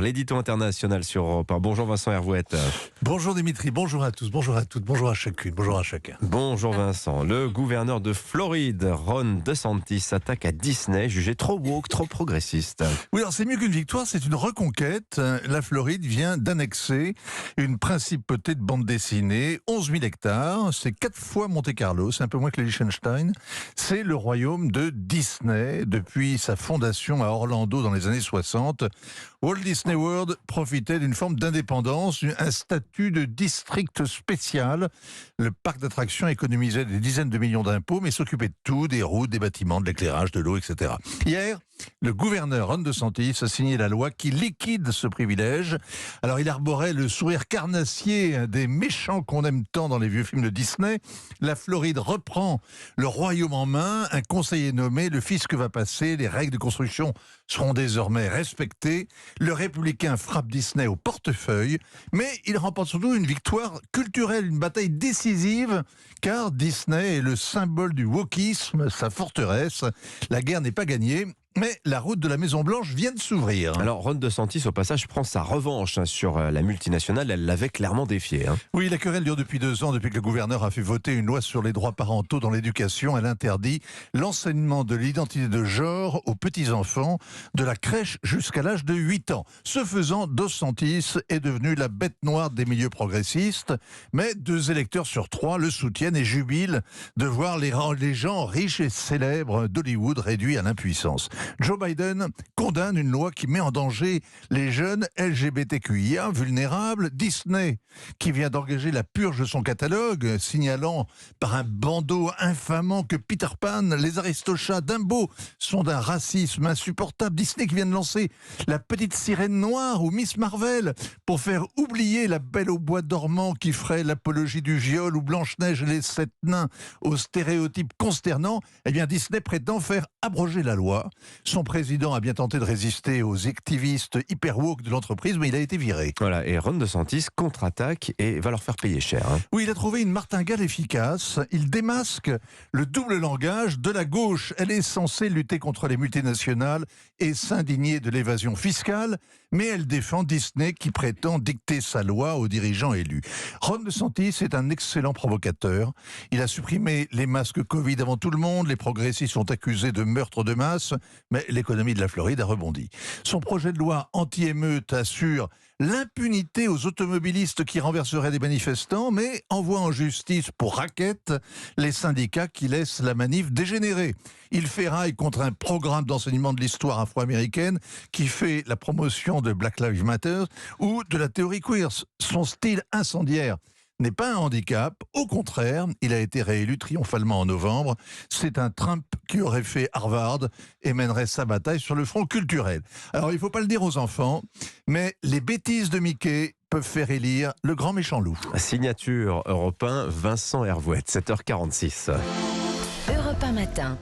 heure, l'édito international sur Europe 1. Bonjour Vincent Hervouette. Bonjour Dimitri, bonjour à tous, bonjour à toutes, bonjour à chacune, bonjour à chacun. Bonjour Vincent. Le gouverneur de Floride, Ron DeSantis, s'attaque à Disney, jugé trop woke, trop progressiste. Oui, alors c'est mieux qu'une victoire, c'est une reconquête. La Floride vient d'annexer une principauté de bande dessinée, 11 000 hectares, c'est 4 fois Monte-Carlo, c'est un peu moins que le Liechtenstein. C'est le royaume de Disney depuis sa fondation à Orlando dans les années 60. Walt Disney World profitait d'une forme d'indépendance, un statut de district spécial. Le parc d'attractions économisait des dizaines de millions d'impôts, mais s'occupait de tout, des routes, des bâtiments, de l'éclairage, de l'eau, etc. Hier, le gouverneur Ron DeSantis a signé la loi qui liquide ce privilège. Alors il arborait le sourire carnassier des méchants qu'on aime tant dans les vieux films de Disney. La Floride reprend le royaume en main, un conseil est nommé, le fisc va passer, les règles de construction seront désormais respectées. Le républicain frappe Disney au portefeuille, mais il remporte surtout une victoire culturelle, une bataille décisive, car Disney est le symbole du wokisme, sa forteresse. La guerre n'est pas gagnée. Mais la route de la Maison-Blanche vient de s'ouvrir. Alors Ron DeSantis, au passage, prend sa revanche sur la multinationale. Elle l'avait clairement défié. Oui, la querelle dure depuis 2 ans, depuis que le gouverneur a fait voter une loi sur les droits parentaux dans l'éducation. Elle interdit l'enseignement de l'identité de genre aux petits-enfants, de la crèche jusqu'à l'âge de 8 ans. Ce faisant, DeSantis est devenu la bête noire des milieux progressistes. Mais 2 électeurs sur 3 le soutiennent et jubilent de voir les gens riches et célèbres d'Hollywood réduits à l'impuissance. Joe Biden condamne une loi qui met en danger les jeunes LGBTQIA vulnérables. Disney, qui vient d'engager la purge de son catalogue, signalant par un bandeau infamant que Peter Pan, les Aristochats, Dumbo sont d'un racisme insupportable. Disney qui vient de lancer la petite sirène noire ou Miss Marvel pour faire oublier la Belle au bois dormant qui ferait l'apologie du viol ou Blanche-Neige et les 7 nains aux stéréotypes consternants. Eh bien, Disney prétend faire abroger la loi. Son président a bien tenté de résister aux activistes hyper woke de l'entreprise, mais il a été viré. Voilà, et Ron DeSantis contre-attaque et va leur faire payer cher. Oui, il a trouvé une martingale efficace. Il démasque le double langage de la gauche. Elle est censée lutter contre les multinationales et s'indigner de l'évasion fiscale, mais elle défend Disney qui prétend dicter sa loi aux dirigeants élus. Ron DeSantis est un excellent provocateur. Il a supprimé les masques Covid avant tout le monde. Les progressistes sont accusés de meurtre de masse. Mais l'économie de la Floride a rebondi. Son projet de loi anti-émeute assure l'impunité aux automobilistes qui renverseraient des manifestants, mais envoie en justice pour raquette les syndicats qui laissent la manif dégénérer. Il ferraille contre un programme d'enseignement de l'histoire afro-américaine qui fait la promotion de Black Lives Matter ou de la théorie queer. Son style incendiaire n'est pas un handicap, au contraire, il a été réélu triomphalement en novembre. C'est un Trump qui aurait fait Harvard et mènerait sa bataille sur le front culturel. Alors il ne faut pas le dire aux enfants, mais les bêtises de Mickey peuvent faire élire le grand méchant loup. Signature Europe 1, Vincent Hervouette, 7h46. Europe 1 matin.